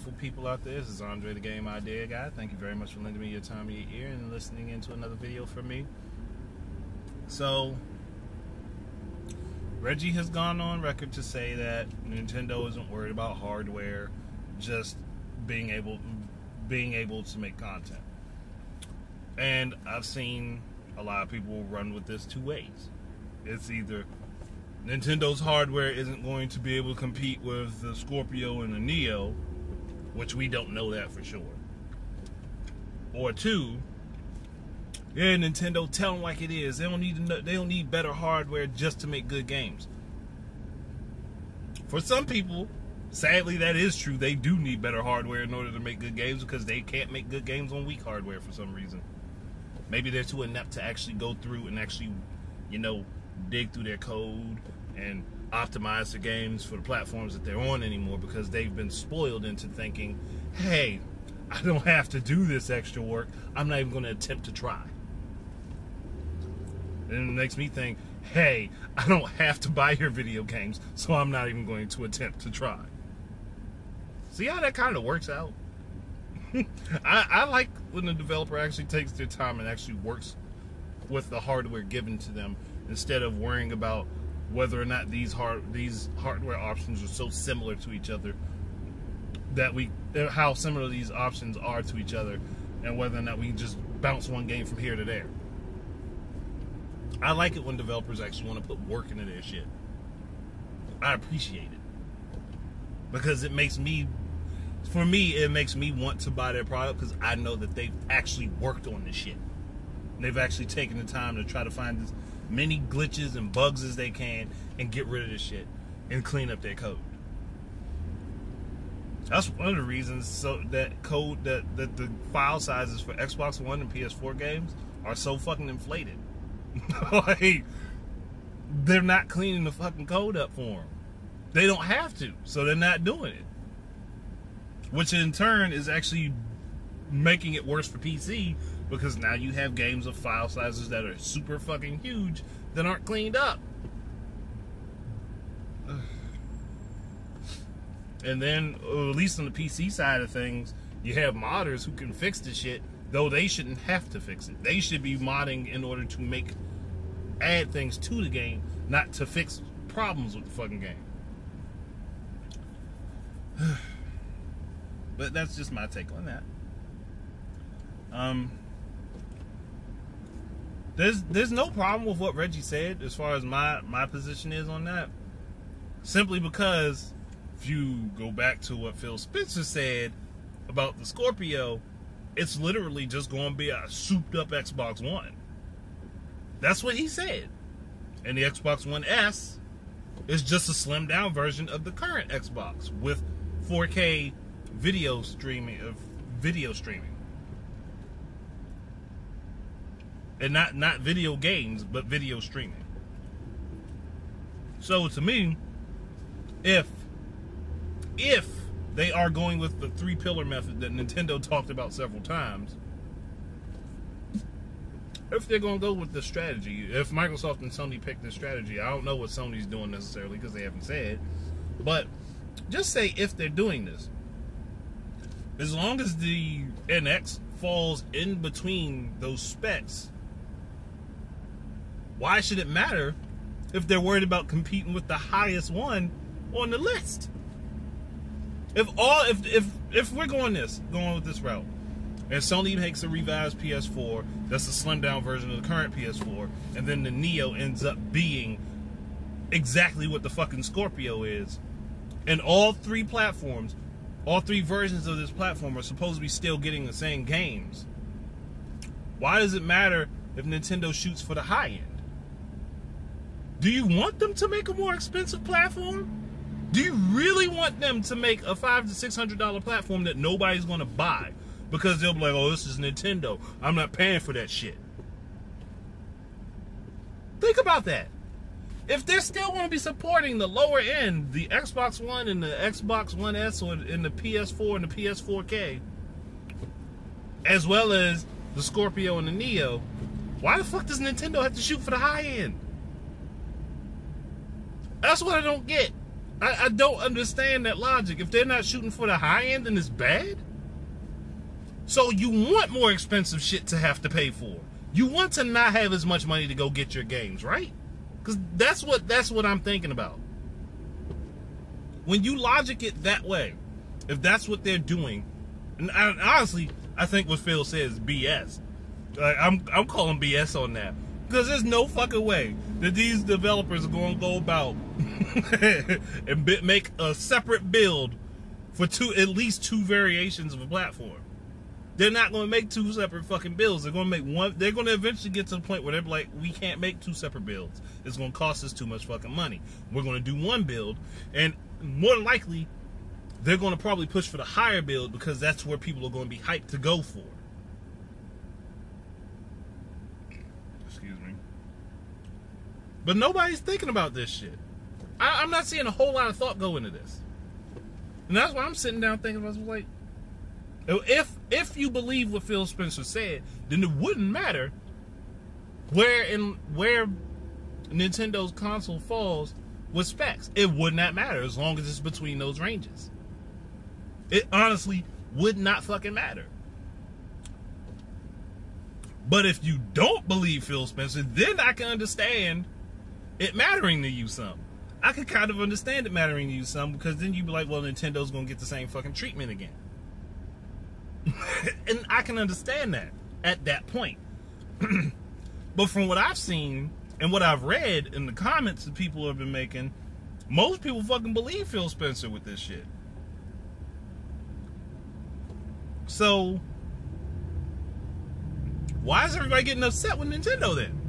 beautiful people out there. This is Andre, the Game Idea Guy. Thank you very much for lending me your time and your ear and listening into another video from me. So, Reggie has gone on record to say that Nintendo isn't worried about hardware, just being able to make content. And I've seen a lot of people run with this two ways. It's either Nintendo's hardware isn't going to be able to compete with the Scorpio and the Neo, which we don't know that for sure. Or two, yeah, Nintendo, tell them like it is. They don't need better hardware just to make good games. For some people, sadly, that is true. They do need better hardware in order to make good games because they can't make good games on weak hardware for some reason. Maybe they're too inept to actually go through and actually, dig through their code and optimize the games for the platforms that they're on anymore because they've been spoiled into thinking, hey, I don't have to do this extra work. I'm not even going to attempt to try. And it makes me think, hey, I don't have to buy your video games, so I'm not even going to attempt to try. See how that kind of works out? I like when the developer actually takes their time and actually works with the hardware given to them instead of worrying about whether or not these hardware options are so similar to each other how similar these options are to each other and whether or not we just bounce one game from here to there. I like it when developers actually want to put work into their shit. I appreciate it because it makes me want to buy their product because I know that they've actually worked on this shit. They've actually taken the time to try to find as many glitches and bugs as they can and get rid of this shit and clean up their code. That's one of the reasons that the file sizes for Xbox One and PS4 games are so fucking inflated. Like, they're not cleaning the fucking code up for them. They don't have to, so they're not doing it. Which in turn is actually making it worse for PC because now you have games of file sizes that are super fucking huge that aren't cleaned up. And then, at least on the PC side of things, you have modders who can fix the shit, though they shouldn't have to fix it. They should be modding in order to add things to the game, not to fix problems with the fucking game. But that's just my take on that. There's no problem with what Reggie said as far as my position is on that. Simply because if you go back to what Phil Spencer said about the Scorpio, it's literally just going to be a souped up Xbox One. That's what he said. And the Xbox One S is just a slimmed down version of the current Xbox with 4K video streaming. And not video games, but video streaming. So to me, if they are going with the 3-pillar method that Nintendo talked about several times, if they're going to go with this strategy, if Microsoft and Sony pick this strategy, I don't know what Sony's doing necessarily because they haven't said, but just say if they're doing this, as long as the NX falls in between those specs, why should it matter if they're worried about competing with the highest one on the list? If we're going with this route, and Sony makes a revised PS4 that's a slimmed down version of the current PS4, and then the Neo ends up being exactly what the fucking Scorpio is, and all three platforms, all three versions of this platform are supposed to be still getting the same games, why does it matter if Nintendo shoots for the high end? Do you want them to make a more expensive platform? Do you really want them to make a $500 to $600 platform that nobody's going to buy? Because they'll be like, oh, this is Nintendo. I'm not paying for that shit. Think about that. If they're still going to be supporting the lower end, the Xbox One and the Xbox One S and the PS4 and the PS4K, as well as the Scorpio and the Neo, why the fuck does Nintendo have to shoot for the high end? That's what I don't get. I don't understand that logic. If they're not shooting for the high end, then it's bad. So you want more expensive shit to have to pay for. You want to not have as much money to go get your games, right? Because that's what I'm thinking about. When you logic it that way, if that's what they're doing, and honestly, I think what Phil says is BS. I'm calling BS on that. Because there's no fucking way that these developers are going to go about and make a separate build for at least two variations of a platform. They're not going to make two separate fucking builds. They're going to make one. They're going to eventually get to the point where they're like, we can't make two separate builds. It's going to cost us too much fucking money. We're going to do one build, and more than likely, they're going to probably push for the higher build because that's where people are going to be hyped to go for. Excuse me. But nobody's thinking about this shit. I'm not seeing a whole lot of thought go into this. And that's why I'm sitting down thinking about it, like, if you believe what Phil Spencer said, then it wouldn't matter where Nintendo's console falls with specs. It would not matter as long as it's between those ranges. It honestly would not fucking matter. But if you don't believe Phil Spencer, then I can understand it mattering to you some. I could kind of understand it mattering to you some, because then you'd be like, well, Nintendo's gonna get the same fucking treatment again. And I can understand that at that point. But from what I've seen and what I've read in the comments that people have been making, most people fucking believe Phil Spencer with this shit. So why is everybody getting upset with Nintendo then?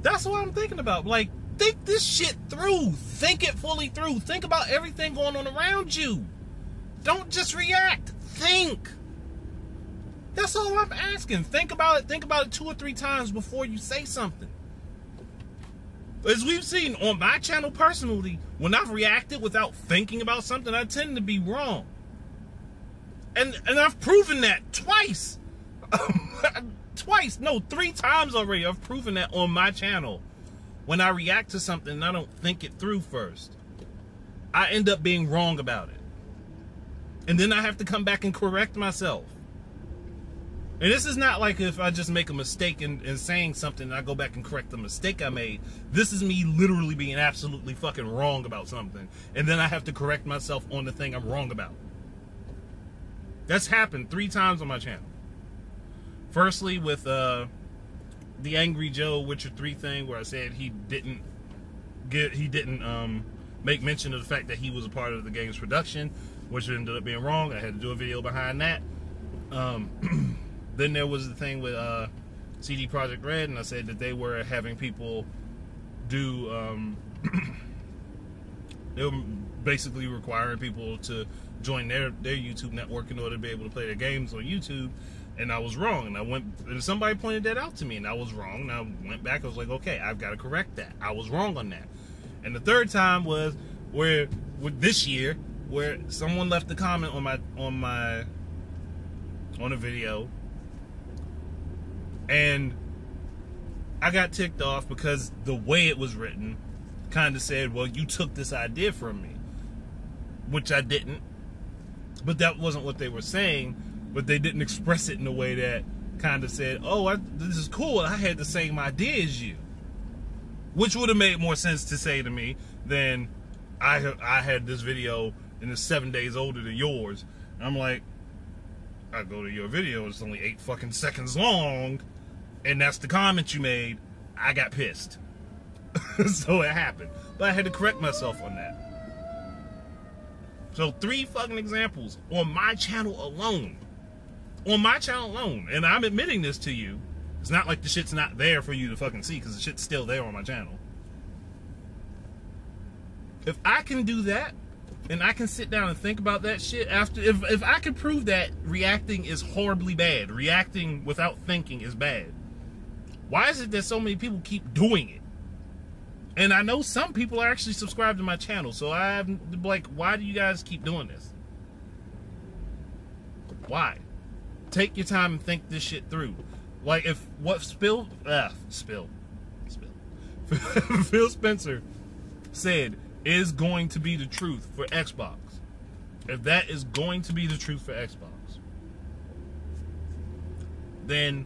That's what I'm thinking about. Like, think this shit through. Think it fully through. Think about everything going on around you. Don't just react. Think. That's all I'm asking. Think about it. Think about it 2 or 3 times before you say something. As we've seen on my channel personally, when I've reacted without thinking about something, I tend to be wrong. And I've proven that twice. Twice. No, 3 times already. I've proven that on my channel. When I react to something and I don't think it through first, I end up being wrong about it. And then I have to come back and correct myself. And this is not like if I just make a mistake in saying something and I go back and correct the mistake I made. This is me literally being absolutely fucking wrong about something. And then I have to correct myself on the thing I'm wrong about. That's happened 3 times on my channel. Firstly, with the Angry Joe Witcher 3 thing, where I said he didn't make mention of the fact that he was a part of the game's production, which ended up being wrong. I had to do a video behind that. Then there was the thing with CD Projekt Red, and I said that they were having people do they were basically requiring people to join their YouTube network in order to be able to play their games on YouTube. And I was wrong, and somebody pointed that out to me, and I was wrong, and I went back. I was like, okay, I've got to correct that. I was wrong on that. And the third time was with this year, where someone left a comment on a video, and I got ticked off because the way it was written kind of said, well, you took this idea from me, which I didn't. But that wasn't what they were saying. But they didn't express it in a way that kind of said, oh, this is cool, I had the same idea as you. Which would have made more sense to say to me than I had this video and it's 7 days older than yours. And I'm like, I go to your video, it's only 8 fucking seconds long, and that's the comment you made. I got pissed. So it happened. But I had to correct myself on that. So 3 fucking examples on my channel alone. On my channel alone. And I'm admitting this to you. It's not like the shit's not there for you to fucking see, because the shit's still there on my channel. If I can do that, and I can sit down and think about that shit after, if I can prove that reacting is horribly bad, reacting without thinking is bad, why is it that so many people keep doing it? And I know some people are actually subscribed to my channel, so I'm like, why do you guys keep doing this? Why? Take your time and think this shit through. Like, if what Phil Spencer said is going to be the truth for Xbox, if that is going to be the truth for Xbox, then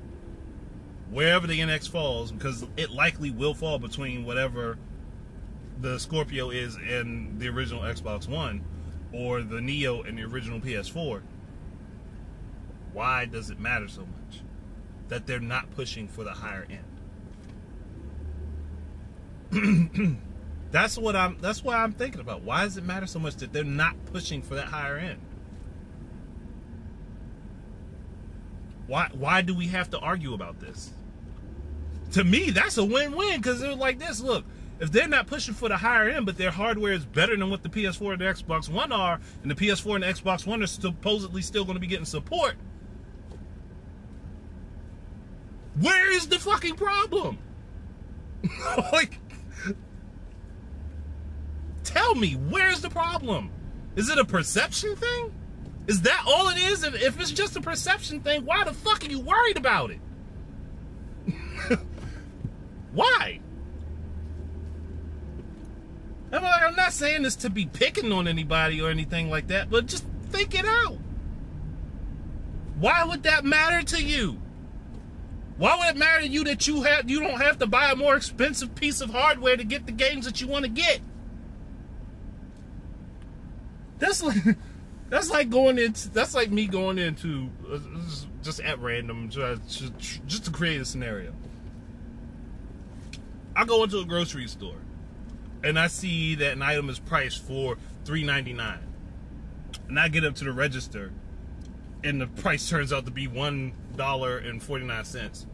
wherever the NX falls, because it likely will fall between whatever the Scorpio is in the original Xbox One or the Neo in the original PS4, why does it matter so much that they're not pushing for the higher end? That's what I'm thinking about. Why does it matter so much that they're not pushing for that higher end? Why do we have to argue about this? To me, that's a win-win, because they're like this. Look, if they're not pushing for the higher end, but their hardware is better than what the PS4 and the Xbox One are, and the PS4 and the Xbox One are supposedly still going to be getting support, where is the fucking problem? Like, tell me, where's the problem? Is it a perception thing? Is that all it is? If it's just a perception thing, why the fuck are you worried about it? Why? I'm not saying this to be picking on anybody or anything like that, but just think it out. Why would that matter to you? Why would it matter to you that you don't have to buy a more expensive piece of hardware to get the games that you want to get? That's like me going into just at random just to create a scenario. I go into a grocery store and I see that an item is priced for $3.99, and I get up to the register and the price turns out to be $1.49.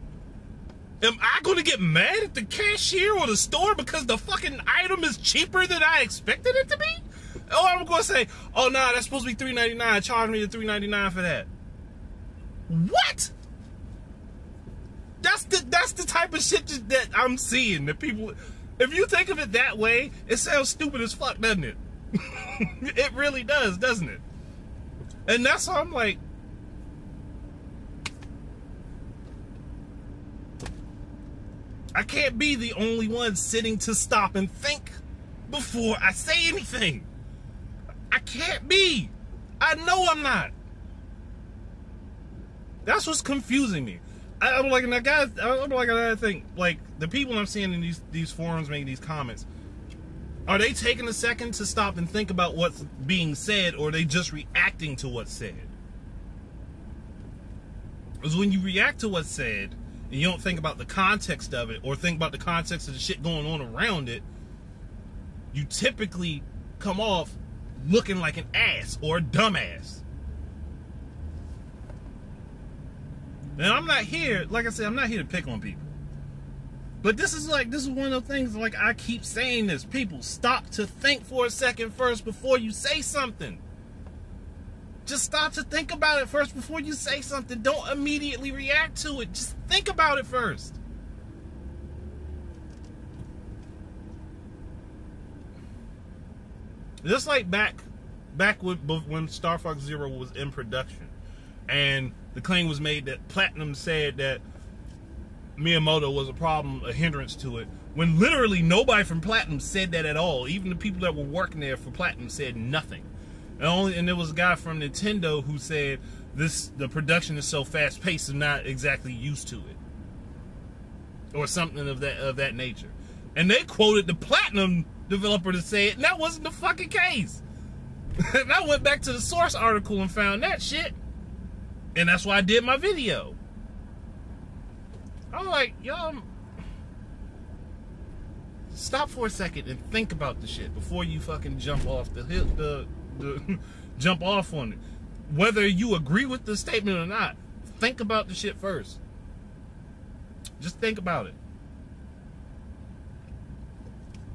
Am I going to get mad at the cashier or the store because the fucking item is cheaper than I expected it to be? Or I'm going to say, oh, nah, that's supposed to be $3.99. Charge me the $3.99 for that. What? That's the type of shit that I'm seeing. That people, if you think of it that way, it sounds stupid as fuck, doesn't it? It really does, doesn't it? And that's why I'm like, I can't be the only one sitting to stop and think before I say anything. I can't be. I know I'm not. That's what's confusing me. I'm like, and I gotta think, like, the people I'm seeing in these forums making these comments, are they taking a second to stop and think about what's being said, or are they just reacting to what's said? Because when you react to what's said, and you don't think about the context of it, or think about the context of the shit going on around it, you typically come off looking like an ass or a dumbass. And I'm not here, like I said, I'm not here to pick on people. But this is one of those things, like, I keep saying this. People, stop to think for a second first before you say something. Just stop to think about it first before you say something. Don't immediately react to it. Just think about it first. Just like back when Star Fox Zero was in production, and the claim was made that Platinum said that Miyamoto was a problem, a hindrance to it, when literally nobody from Platinum said that at all. Even the people that were working there for Platinum said nothing. And there was a guy from Nintendo who said the production is so fast paced and not exactly used to it, or something of that nature. And they quoted the Platinum developer to say it, and that wasn't the fucking case. And I went back to the source article and found that shit. And that's why I did my video. I'm like, y'all, stop for a second and think about the shit before you fucking jump off jump off on it. Whether you agree with the statement or not, think about the shit first. Just think about it.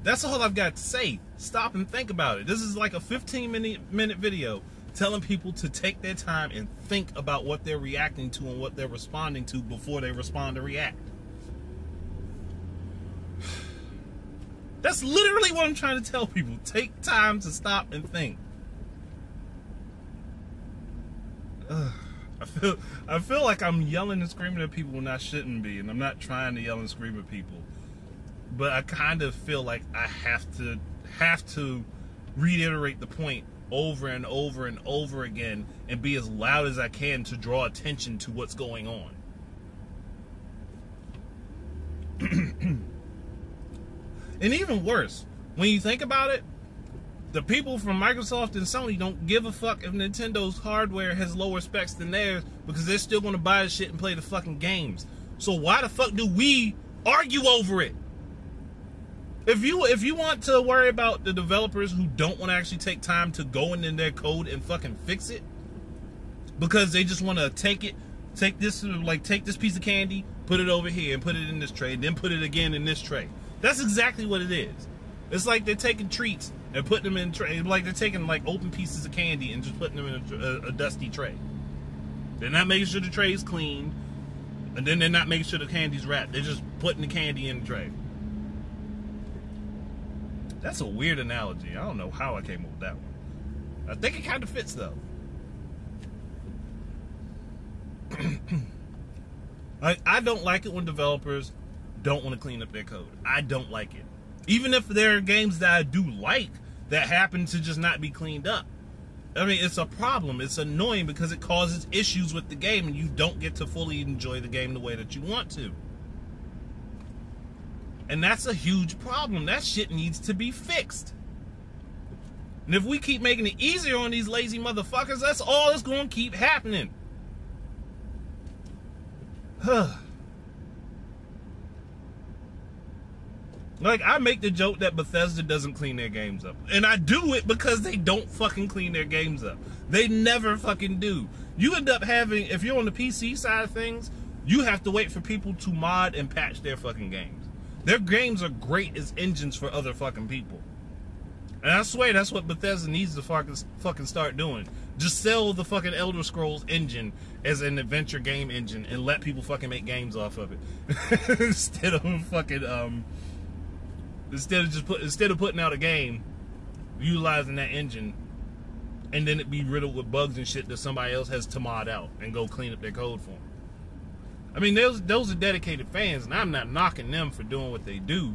That's all I've got to say. Stop and think about it. This is like a 15-minute video telling people to take their time and think about what they're reacting to and what they're responding to before they respond or react. That's literally what I'm trying to tell people. Take time to stop and think. I feel like I'm yelling and screaming at people when I shouldn't be, and I'm not trying to yell and scream at people. But I kind of feel like I have to have to reiterate the point over and over and over again and be as loud as I can to draw attention to what's going on. And even worse, when you think about it, the people from Microsoft and Sony don't give a fuck if Nintendo's hardware has lower specs than theirs, because they're still going to buy the shit and play the fucking games. So why the fuck do we argue over it? If you want to worry about the developers who don't want to actually take time to go into their code and fucking fix it, because they just want to take this piece of candy, put it over here and put it in this tray, then put it again in this tray. That's exactly what it is. It's like they're taking treats and putting them in tray, like they're taking like open pieces of candy and just putting them in a dusty tray. They're not making sure the tray is clean, and then they're not making sure the candy's wrapped. They're just putting the candy in the tray. That's a weird analogy. I don't know how I came up with that one. I think it kind of fits though. I don't like it when developers don't want to clean up their code. I don't like it. Even if there are games that I do like that happen to just not be cleaned up. I mean, it's a problem. It's annoying because it causes issues with the game and you don't get to fully enjoy the game the way that you want to. And that's a huge problem. That shit needs to be fixed. And if we keep making it easier on these lazy motherfuckers, that's all that's going to keep happening. Like, I make the joke that Bethesda doesn't clean their games up. And I do it because they don't fucking clean their games up. They never fucking do. You end up having, if you're on the PC side of things, you have to wait for people to mod and patch their fucking games. Their games are great as engines for other fucking people. And I swear that's what Bethesda needs to fucking start doing. Just sell the fucking Elder Scrolls engine as an adventure game engine and let people fucking make games off of it. Instead of fucking instead of putting out a game utilizing that engine and then it be riddled with bugs and shit that somebody else has to mod out and go clean up their code for them. I mean, those are dedicated fans, and I'm not knocking them for doing what they do.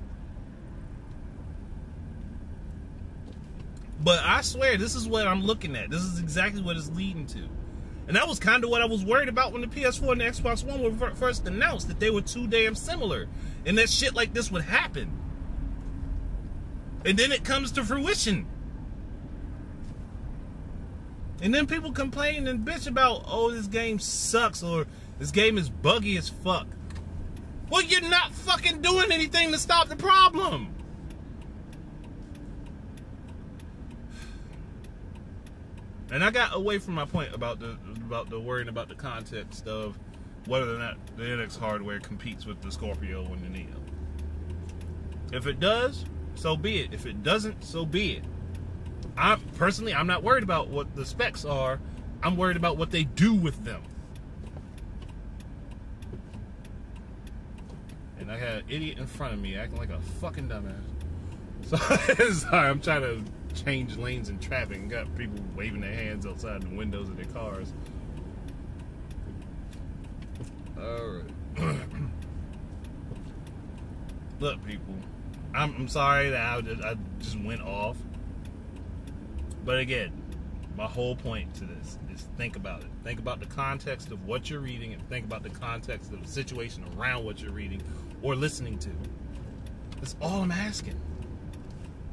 But I swear, this is what I'm looking at. This is exactly what it's leading to. And that was kind of what I was worried about when the PS4 and the Xbox One were first announced, that they were too damn similar. And that shit like this would happen. And then it comes to fruition. And then people complain and bitch about, oh, this game sucks, or this game is buggy as fuck. Well, you're not fucking doing anything to stop the problem. And I got away from my point about the worrying about the context of whether or not the NX hardware competes with the Scorpio and the Neo. If it does, so be it. If it doesn't, so be it. I'm not worried about what the specs are. I'm worried about what they do with them. And I had an idiot in front of me acting like a fucking dumbass. So, sorry, I'm trying to change lanes in traffic and got people waving their hands outside the windows of their cars. Alright. Look, people, I'm sorry that I just went off. But again, my whole point to this is think about it. Think about the context of what you're reading and think about the context of the situation around what you're reading or listening to. That's all I'm asking.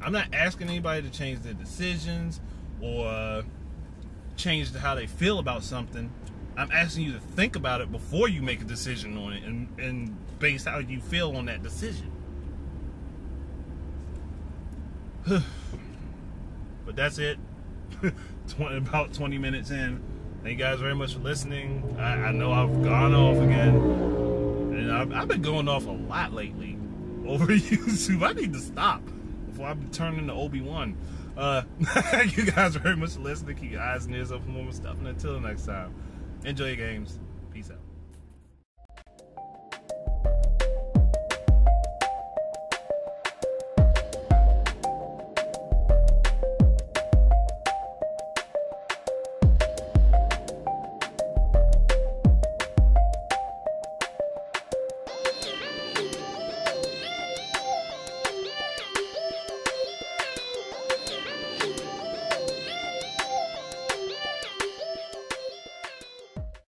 I'm not asking anybody to change their decisions or change how they feel about something. I'm asking you to think about it before you make a decision on it and base how you feel on that decision. But that's it. About 20 minutes in. Thank you guys very much for listening. I know I've gone off again. And I've been going off a lot lately over YouTube. I need to stop before I turn into Obi-Wan. Thank you guys very much for listening. Keep your eyes and ears open for more stuff. And until next time, enjoy your games. Peace out.